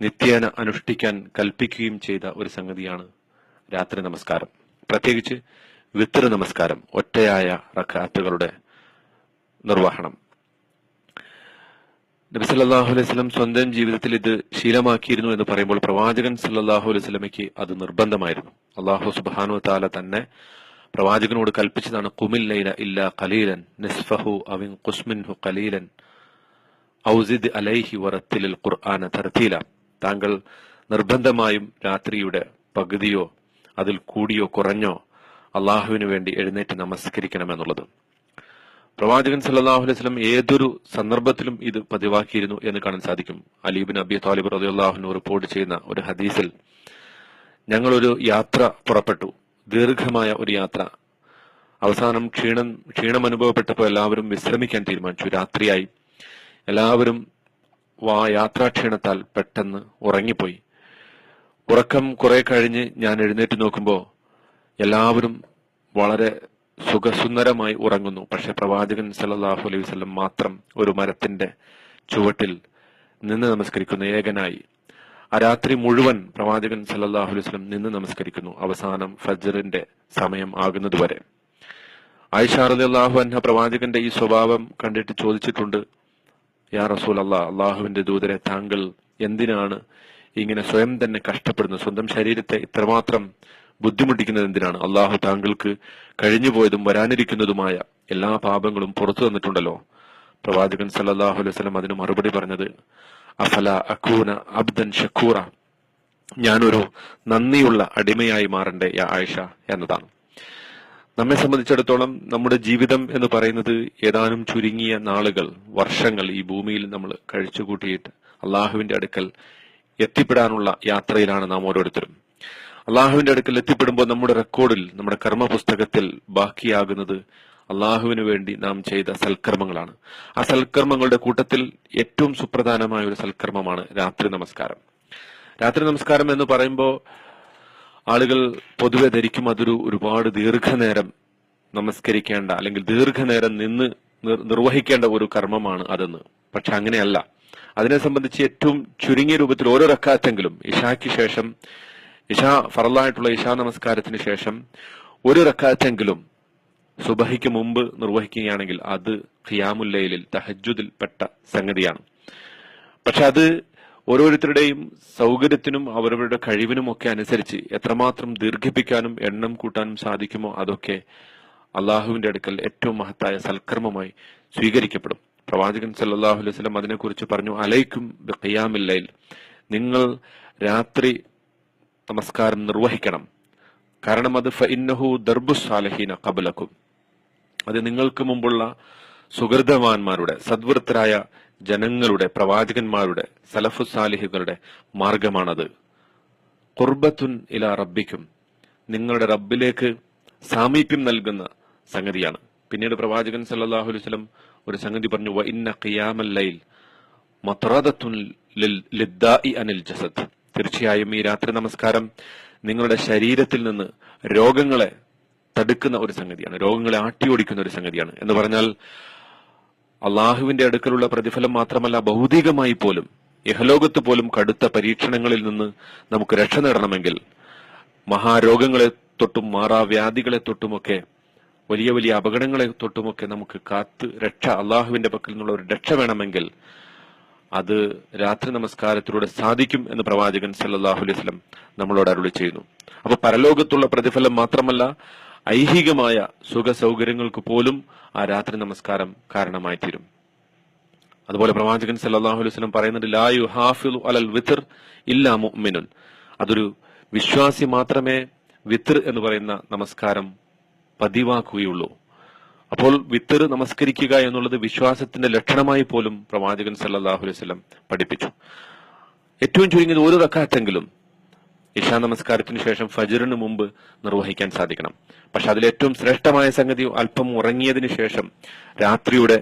നിത്യേന അനുഷ്ഠിക്കാൻ കൽപ്പിക്കുകയും ചെയ്ത ഒരു സംഗതിയാണ് രാത്രി നമസ്കാരം. പ്രത്യേകിച്ച് വിത്ർ നമസ്കാരം, ഒറ്റയായ റക്അത്തുകളുടെ നിർവഹണം. നബി സല്ലല്ലാഹു അലൈഹി വസല്ലം സ്വന്തം ജീവിതത്തിൽ ഇത് ശീലമാക്കിയിരുന്നു എന്ന് പറയുമ്പോൾ പ്രവാചകൻ സല്ലല്ലാഹു അലൈഹി വസല്ലമയ്ക്ക് അത് നിർബന്ധമായിരുന്നു. അല്ലാഹു സുബ്ഹാനഹു വ തആല തന്നെ പ്രവാചകനോട് കൽപ്പിച്ചതാണ്, ഖുമിൽ ലൈല ഇല്ലാ ഖലീലൻ നിസ്ഫഹു അവ ഇൻഖുസ് മിൻഹു ഖലീലൻ ഔ സിദ് അലൈഹി വറത്തിലിൽ ഖുർആന തർതീല. താങ്കൾ നിർബന്ധമായും രാത്രിയുടെ പകുതിയോ അതിൽ കൂടിയോ കുറഞ്ഞോ അള്ളാഹുവിന് വേണ്ടി എഴുന്നേറ്റ് നമസ്കരിക്കണമെന്നുള്ളത്. പ്രവാചകൻ സല്ലല്ലാഹു അലൈഹി വസല്ലം ഏതൊരു സന്ദർഭത്തിലും ഇത് പതിവാക്കിയിരുന്നു എന്ന് കാണാൻ സാധിക്കും. അലി ഇബ്നു അബി ത്വാലിബ് റളിയല്ലാഹു അൻഹു റിപ്പോർട്ട് ചെയ്യുന്ന ഒരു ഹദീസിൽ, ഞങ്ങളൊരു യാത്ര പുറപ്പെട്ടു, ദീർഘമായ ഒരു യാത്ര. അവസാനം ക്ഷീണം അനുഭവപ്പെട്ടപ്പോൾ എല്ലാവരും വിശ്രമിക്കാൻ തീരുമാനിച്ചു. രാത്രിയായി. എല്ലാവരും യാത്രാക്ഷീണത്താൽ പെട്ടെന്ന് ഉറങ്ങിപ്പോയി. ഉറക്കം കുറെ കഴിഞ്ഞ് ഞാൻ എഴുന്നേറ്റ് നോക്കുമ്പോൾ എല്ലാവരും വളരെ സുഖസുന്ദരമായി ഉറങ്ങുന്നു. പക്ഷെ പ്രവാചകൻ സല്ലല്ലാഹു അലൈഹി വസല്ലം മാത്രം ഒരു മരത്തിന്റെ ചുവട്ടിൽ നിന്ന് നമസ്കരിക്കുന്ന ഏകനായി. ആ രാത്രി മുഴുവൻ പ്രവാചകൻ സല്ലല്ലാഹു അലൈഹി വസല്ലം നിന്ന് നമസ്കരിക്കുന്നു, അവസാനം ഫജ്റിന്റെ സമയം ആകുന്നതുവരെ. ആയിഷ റളിയല്ലാഹു അൻഹ പ്രവാചകന്റെ ഈ സ്വഭാവം കണ്ടിട്ട് ചോദിച്ചിട്ടുണ്ട്, യാ റസൂലല്ലാഹ്, അള്ളാഹുവിന്റെ ദൂതരെ, താങ്കൾ എന്തിനാണ് ഇങ്ങനെ സ്വയം തന്നെ കഷ്ടപ്പെടുന്നത്? സ്വന്തം ശരീരത്തെ ഇത്രമാത്രം ബുദ്ധിമുട്ടിക്കുന്നത് എന്തിനാണ്? അള്ളാഹു താങ്കൾക്ക് കഴിഞ്ഞുപോയതും വരാനിരിക്കുന്നതുമായ എല്ലാ പാപങ്ങളും പുറത്തു തന്നിട്ടുണ്ടല്ലോ. പ്രവാചകൻ സല്ലല്ലാഹു അലൈഹി വസല്ലം അതിന് മറുപടി പറഞ്ഞത്, അഫല അകൂന അബ്ദൻ ഷക്കൂറ, ഞാനൊരു നന്ദിയുള്ള അടിമയായി മാറണ്ടേ യാ ആയിഷ എന്നതാണ്. നമ്മെ സംബന്ധിച്ചിടത്തോളം നമ്മുടെ ജീവിതം എന്ന് പറയുന്നത് ഏതാനും ചുരുങ്ങിയ നാളുകൾ, വർഷങ്ങൾ ഈ ഭൂമിയിൽ നമ്മൾ കഴിച്ചുകൂട്ടിയിട്ട് അള്ളാഹുവിന്റെ അടുക്കൽ എത്തിപ്പെടാനുള്ള യാത്രയിലാണ് നാം ഓരോരുത്തരും. അള്ളാഹുവിന്റെ അടുക്കൽ എത്തിപ്പെടുമ്പോൾ നമ്മുടെ റെക്കോർഡിൽ, നമ്മുടെ കർമ്മ പുസ്തകത്തിൽ ബാക്കിയാകുന്നത് അള്ളാഹുവിന് വേണ്ടി നാം ചെയ്ത സൽക്കർമ്മങ്ങളാണ്. ആ സൽക്കർമ്മങ്ങളുടെ കൂട്ടത്തിൽ ഏറ്റവും സുപ്രധാനമായ ഒരു സൽക്കർമ്മമാണ് രാത്രി നമസ്കാരം. രാത്രി നമസ്കാരം എന്ന് പറയുമ്പോൾ ആളുകൾ പൊതുവെ ധരിക്കും അതൊരു ഒരുപാട് ദീർഘനേരം നമസ്കരിക്കേണ്ട അല്ലെങ്കിൽ ദീർഘനേരം നിന്ന് നിർവഹിക്കേണ്ട ഒരു കർമ്മമാണ് അതെന്ന്. പക്ഷെ അങ്ങനെയല്ല. അതിനെ സംബന്ധിച്ച് ഏറ്റവും ചുരുങ്ങിയ രൂപത്തിൽ ഓരോ റക്അത്തെങ്കിലും ഇശായ്ക്ക് ശേഷം, ഫറലായിട്ടുള്ള ഇശാ നമസ്കാരത്തിന് ശേഷം ഒരു റക്അത്തെങ്കിലും സുബഹിക്ക് മുമ്പ് നിർവഹിക്കുകയാണെങ്കിൽ അത് ഖിയാമുൽ ലൈലിൽ, തഹജ്ജുദിൽ പെട്ട സംഗതിയാണ്. പക്ഷെ അത് ഓരോരുത്തരുടെയും സൗകര്യത്തിനും അവരവരുടെ കഴിവിനും ഒക്കെ അനുസരിച്ച് എത്രമാത്രം ദീർഘിപ്പിക്കാനും എണ്ണം കൂട്ടാനും സാധിക്കുമോ അതൊക്കെ അള്ളാഹുവിന്റെ അടുക്കൽ ഏറ്റവും മഹത്തായ സൽക്കർമ്മമായി സ്വീകരിക്കപ്പെടും. പ്രവാചകൻ സല്ലല്ലാഹു അലൈഹി വസല്ലം അതിനെക്കുറിച്ച് പറഞ്ഞു, അലൈക്കും ബിഖിയാമിൽ ലൈൽ, നിങ്ങൾ രാത്രി നമസ്കാരം നിർവഹിക്കണം. കാരണം അത് ഫഇന്നഹു ദർബുസ് സാലിഹീന ഖബ്ലക്കും, അത് നിങ്ങൾക്ക് മുമ്പുള്ള സുഹൃതവാന്മാരുടെ, സദ്വൃത്തരായ ജനങ്ങളുടെ, പ്രവാചകന്മാരുടെ, സലഫു സാലിഹുകളുടെ മാർഗമാണത്. ഖുർബത്തുൻ ഇലാ റബ്ബിക്കും, നിങ്ങളുടെ റബ്ബിലേക്ക് സാമീപ്യം നൽകുന്ന സംഗതിയാണ്. പിന്നീട് പ്രവാചകൻ സല്ലല്ലാഹു അലൈഹി വസല്ലം ഒരു സംഗതി പറഞ്ഞു, വ ഇന്ന ഖിയാമൽ ലൈൽ മത്റദത്തുൻ ലിദ്ദാഇ അനിൽ ജസദ്, തീർച്ചയായും ഈ രാത്രി നമസ്കാരം നിങ്ങളുടെ ശരീരത്തിൽ നിന്ന് രോഗങ്ങളെ തടുക്കുന്ന ഒരു സംഗതിയാണ്, രോഗങ്ങളെ ആട്ടിയോടിക്കുന്ന ഒരു സംഗതിയാണ്. എന്ന് പറഞ്ഞാൽ അള്ളാഹുവിന്റെ അടുക്കലുള്ള പ്രതിഫലം മാത്രമല്ല, ഭൗതികമായി പോലും ഇഹലോകത്ത് പോലും കടുത്ത പരീക്ഷണങ്ങളിൽ നിന്ന് നമുക്ക് രക്ഷ നേടണമെങ്കിൽ, മഹാരോഗങ്ങളെ തൊട്ടും മാറാവ്യാധികളെ തൊട്ടുമൊക്കെ, വലിയ വലിയ അപകടങ്ങളെ തൊട്ടുമൊക്കെ നമുക്ക് രക്ഷ, അള്ളാഹുവിന്റെ പക്കൽ നിന്നുള്ള ഒരു രക്ഷ വേണമെങ്കിൽ അത് രാത്രി നമസ്കാരത്തിലൂടെ സാധിക്കും എന്ന് പ്രവാചകൻ സല്ലല്ലാഹു അലൈഹി വസല്ലം നമ്മളോട് അരുളി ചെയ്യുന്നു. അപ്പൊ പരലോകത്തുള്ള പ്രതിഫലം മാത്രമല്ല, ഐഹികമായ സുഖ സൗകര്യങ്ങൾക്ക് പോലും ആ രാത്രി നമസ്കാരം കാരണമായി തീരും. അതുപോലെ പ്രവാചകൻ സല്ലല്ലാഹു അലൈഹി വസല്ലം പറയുന്നുണ്ട്, ലാ യുഹാഫിളു അലൽ വിത്ർ ഇല്ലാ മുഅ്മിനുൻ, അതൊരു വിശ്വാസി മാത്രമേ വിത്ർ എന്ന് പറയുന്ന നമസ്കാരം പതിവാക്കുകയുള്ളൂ. അപ്പോൾ വിത്ർ നമസ്കരിക്കുക എന്നുള്ളത് വിശ്വാസത്തിന്റെ ലക്ഷണമായി പോലും പ്രവാചകൻ സല്ലല്ലാഹു അലൈഹി വസല്ലം പഠിപ്പിച്ചു. ഏറ്റവും ചുരുങ്ങിയത് ഒരു റക്അത്തെങ്കിലും ഇശാ നമസ്കാരത്തിന് ശേഷം ഫജ്റിന് മുമ്പ് നിർവഹിക്കാൻ സാധിക്കണം. പക്ഷെ അതിലേറ്റവും ശ്രേഷ്ഠമായ സംഗതി അല്പം ഉറങ്ങിയതിനു ശേഷം രാത്രിയുടെ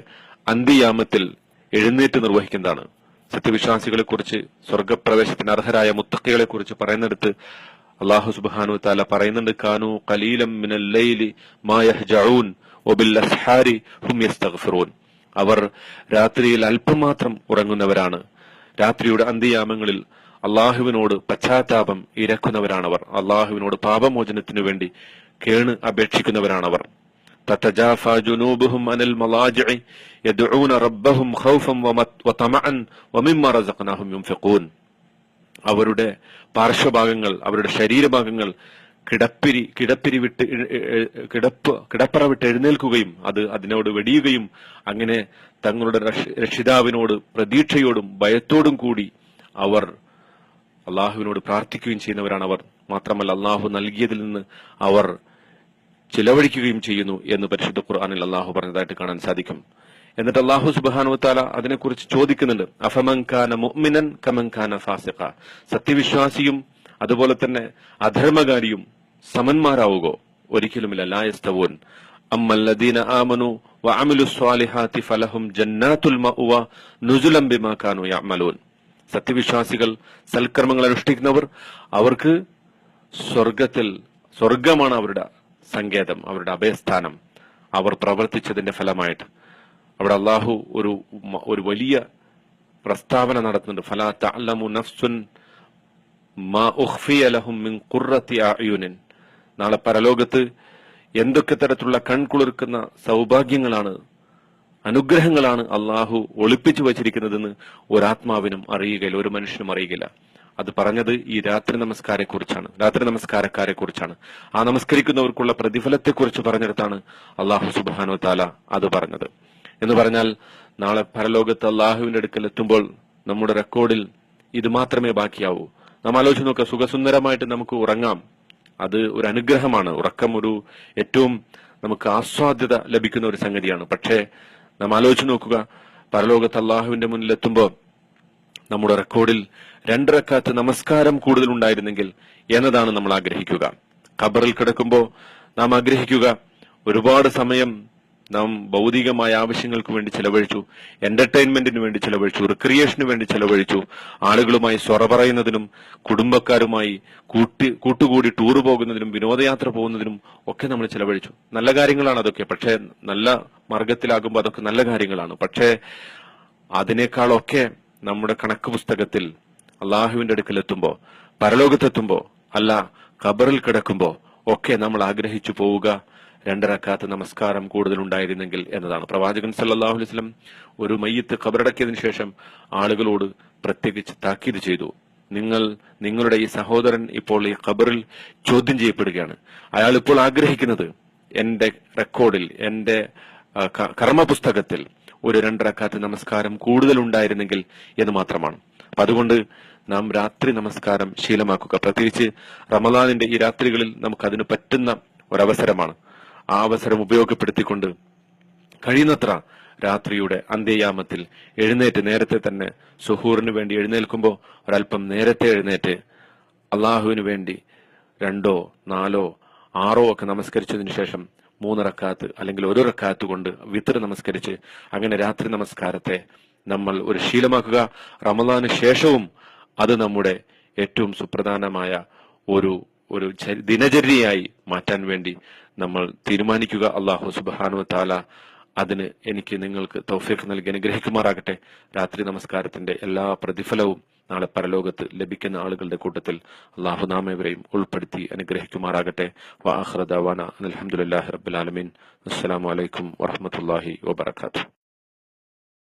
അന്ത്യയാമത്തിൽ എഴുന്നേറ്റ് നിർവഹിക്കുന്നതാണ്. സത്യവിശ്വാസികളെ കുറിച്ച്, സ്വർഗപ്രവേശത്തിന് അർഹരായ മുത്തഖികളെ കുറിച്ച് പറയുന്നിടത്ത് അല്ലാഹു സുബ്ഹാനഹു വ തആല പറയുന്നുണ്ട്, കാനൂ ഖലീലൻ മിനൽ ലൈലി മാ യഹ്ജഊൻ വബിൽ അസ്ഹാരി ഹും യസ്തഗ്ഫിറൂൻ, അവർ രാത്രിയിൽ അല്പം മാത്രം ഉറങ്ങുന്നവരാണ്, രാത്രിയുടെ അന്ത്യയാമങ്ങളിൽ അള്ളാഹുവിനോട് പശ്ചാത്താപം ഇരക്കുന്നവരാണവർ. അള്ളാഹുവിനോട് പാപമോചനത്തിനു വേണ്ടി കേണ് അപേക്ഷിക്കുന്നവരാണവർ. തതജാഫാ ജുനൂബുഹും അനിൽ മലാജിഇ യദ്ഊന റബ്ബഹും ഖൗഫൻ വതമഅൻ വമിമ്മ റസഖ്നാഹും യുൻഫിഖൂൻ. അവരുടെ പാർശ്വഭാഗങ്ങൾ, അവരുടെ ശരീരഭാഗങ്ങൾ കിടപ്പറ വിട്ട് എഴുന്നേൽക്കുകയും അതിനോട് വെടിയുകയും അങ്ങനെ തങ്ങളുടെ രക്ഷിതാവിനോട് പ്രതീക്ഷയോടും ഭയത്തോടും കൂടി അവർ അള്ളാഹുവിനോട് പ്രാർത്ഥിക്കുകയും ചെയ്യുന്നവരാണ് അവർ. മാത്രമല്ല അള്ളാഹു നൽകിയതിൽ നിന്ന് അവർ ചിലവഴിക്കുകയും ചെയ്യുന്നു എന്ന് പരിശുദ്ധ ഖുർആനിൽ അള്ളാഹു പറഞ്ഞതായിട്ട് കാണാൻ സാധിക്കും. എന്നിട്ട് അള്ളാഹു സുബ്ഹാനഹു വതആല അതിനെക്കുറിച്ച് ചോദിക്കുന്നുണ്ട്, അഫമൻ കാന മുഅ്മിനൻ കമൻ കാന ഫാസിഖ. സത്യവിശ്വാസിയും അതുപോലെ തന്നെ അധർമ്മകാരിയും സമന്മാരാവുകോ? ഒരിക്കലുമില്ല. ലാ യസ്തവൂൻ. അമ്മല്ലദീന ആമനു വഅമിലുസ് സ്വാലിഹാതി ഫലഹും ജന്നാത്തുൽ മഅവ നുസുലൻ ബിമാ കാനൂ യഅമലൂൻ. സത്യവിശ്വാസികൾ, സൽക്കർമ്മങ്ങൾ അനുഷ്ഠിക്കുന്നവർ, അവർക്ക് സ്വർഗമാണ് അവരുടെ സങ്കേതം, അവരുടെ അഭയസ്ഥാനം, അവർ പ്രവർത്തിച്ചതിന്റെ ഫലമായിട്ട്. അവിടെ അള്ളാഹു ഒരു വലിയ പ്രസ്താവന നടത്തുന്നുണ്ട്. ഫലാ തഅലമു നഫ്സുൻ മാ ഉഖ്ഫിയ ലഹും മിൻ ഖുർറത്തി അഅ്യുനിൻ. നാളെ പരലോകത്ത് എന്തൊക്കെ തരത്തിലുള്ള കൺകുളിർക്കുന്ന സൗഭാഗ്യങ്ങളാണ്, അനുഗ്രഹങ്ങളാണ് അള്ളാഹു ഒളിപ്പിച്ചു വച്ചിരിക്കുന്നതെന്ന് ഒരാത്മാവിനും അറിയുകയില്ല, ഒരു മനുഷ്യനും അറിയുകയില്ല. അത് പറഞ്ഞത് ഈ രാത്രി നമസ്കാരക്കാരെ കുറിച്ചാണ്. ആ നമസ്കരിക്കുന്നവർക്കുള്ള പ്രതിഫലത്തെക്കുറിച്ച് പറഞ്ഞിടത്താണ് അള്ളാഹു സുബ്ഹാനഹു വതആല അത് പറഞ്ഞത്. എന്ന് പറഞ്ഞാൽ നാളെ പരലോകത്ത് അള്ളാഹുവിന്റെ അടുക്കൽ എത്തുമ്പോൾ നമ്മുടെ റെക്കോർഡിൽ ഇത് മാത്രമേ ബാക്കിയാവൂ. നാം ആലോചിച്ച് നോക്കുക, സുഖസുന്ദരമായിട്ട് നമുക്ക് ഉറങ്ങാം, അത് ഒരു അനുഗ്രഹമാണ്. ഉറക്കം ഏറ്റവും നമുക്ക് ആസ്വാദ്യത ലഭിക്കുന്ന ഒരു സംഗതിയാണ്. പക്ഷേ നാം ആലോചിച്ച് നോക്കുക, പരലോകത്ത് അള്ളാഹുവിന്റെ മുന്നിൽ എത്തുമ്പോൾ നമ്മുടെ റെക്കോർഡിൽ 2 റക്അത്ത് നമസ്കാരം കൂടുതൽ ഉണ്ടായിരുന്നെങ്കിൽ എന്നതാണ് നമ്മൾ ആഗ്രഹിക്കുക. ഖബറിൽ കിടക്കുമ്പോൾ നാം ആഗ്രഹിക്കുക, ഒരുപാട് സമയം നാം ഭൗതികമായ ആവശ്യങ്ങൾക്ക് വേണ്ടി ചെലവഴിച്ചു, എന്റർടൈൻമെന്റിന് വേണ്ടി ചെലവഴിച്ചു, റിക്രിയേഷന് വേണ്ടി ചെലവഴിച്ചു, ആളുകളുമായി സ്വറ പറയുന്നതിനും കുടുംബക്കാരുമായി കൂട്ടുകൂടി ടൂർ പോകുന്നതിനും വിനോദയാത്ര പോകുന്നതിനും ഒക്കെ നമ്മൾ ചെലവഴിച്ചു. നല്ല കാര്യങ്ങളാണ് അതൊക്കെ. പക്ഷേ നല്ല മാർഗത്തിലാകുമ്പോൾ അതൊക്കെ നല്ല കാര്യങ്ങളാണ്. പക്ഷേ അതിനേക്കാളൊക്കെ നമ്മുടെ കണക്ക് പുസ്തകത്തിൽ അള്ളാഹുവിന്റെ അടുക്കലെത്തുമ്പോ, പരലോകത്തെത്തുമ്പോ, അല്ല ഖബറിൽ കിടക്കുമ്പോ ഒക്കെ നമ്മൾ ആഗ്രഹിച്ചു പോവുക 2 റക്അത്ത് നമസ്കാരം കൂടുതൽ ഉണ്ടായിരുന്നെങ്കിൽ എന്നതാണ്. പ്രവാചകൻ സല്ലല്ലാഹു അലൈഹി വസല്ലം ഒരു മയ്യിത്ത് ഖബറടക്കിയതിനു ശേഷം ആളുകളോട് പ്രത്യേകിച്ച് താക്കീത് ചെയ്തു, നിങ്ങളുടെ ഈ സഹോദരൻ ഇപ്പോൾ ഈ ഖബറിൽ ചോദ്യം ചെയ്യപ്പെടുകയാണ്. അയാൾ ഇപ്പോൾ ആഗ്രഹിക്കുന്നത് എന്റെ റെക്കോർഡിൽ, എന്റെ കർമ്മപുസ്തകത്തിൽ ഒരു 2 റക്അത്ത് നമസ്കാരം കൂടുതൽ ഉണ്ടായിരുന്നെങ്കിൽ എന്ന് മാത്രമാണ്. അപ്പൊ അതുകൊണ്ട് നാം രാത്രി നമസ്കാരം ശീലമാക്കുക. പ്രത്യേകിച്ച് റമദാനിന്റെ ഈ രാത്രികളിൽ നമുക്ക് അതിന് പറ്റുന്ന ഒരവസരമാണ്. ആ അവസരം ഉപയോഗപ്പെടുത്തിക്കൊണ്ട് കഴിയുന്നത്ര രാത്രിയുടെ അന്ത്യയാമത്തിൽ എഴുന്നേറ്റ് നേരത്തെ തന്നെ സുഹൂറിന് വേണ്ടി എഴുന്നേൽക്കുമ്പോൾ ഒരല്പം നേരത്തെ എഴുന്നേറ്റ് അള്ളാഹുവിന് വേണ്ടി 2, 4, 6 ഒക്കെ നമസ്കരിച്ചതിന് ശേഷം 3 റക്അത്ത് അല്ലെങ്കിൽ 1 റക്അത്ത് കൊണ്ട് വിത്ർ നമസ്കരിച്ച് അങ്ങനെ രാത്രി നമസ്കാരത്തെ നമ്മൾ ഒരു ശീലമാക്കുക. റമദാന് ശേഷവും അത് നമ്മുടെ ഏറ്റവും സുപ്രധാനമായ ഒരു ദിനചര്യയായി മാറ്റാൻ വേണ്ടി നമ്മൾ തീരുമാനിക്കുക. അള്ളാഹു സുബ്ഹാനഹു വതആല അതിന് നിങ്ങൾക്ക് തൗഫീഖ് നൽകി അനുഗ്രഹിക്കുമാറാകട്ടെ. രാത്രി നമസ്കാരത്തിന്റെ എല്ലാ പ്രതിഫലവും നാളെ പരലോകത്ത് ലഭിക്കുന്ന ആളുകളുടെ കൂട്ടത്തിൽ അള്ളാഹു നാം ഏവരെയും ഉൾപ്പെടുത്തി അനുഗ്രഹിക്കുമാറാകട്ടെ. വആഖിറു ദഅവാന അൽഹംദുലില്ലാഹി റബ്ബിൽ ആലമീൻ. അസ്സലാമു അലൈക്കും വറഹ്മത്തുള്ളാഹി വബറകാതുഹു.